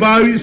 22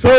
100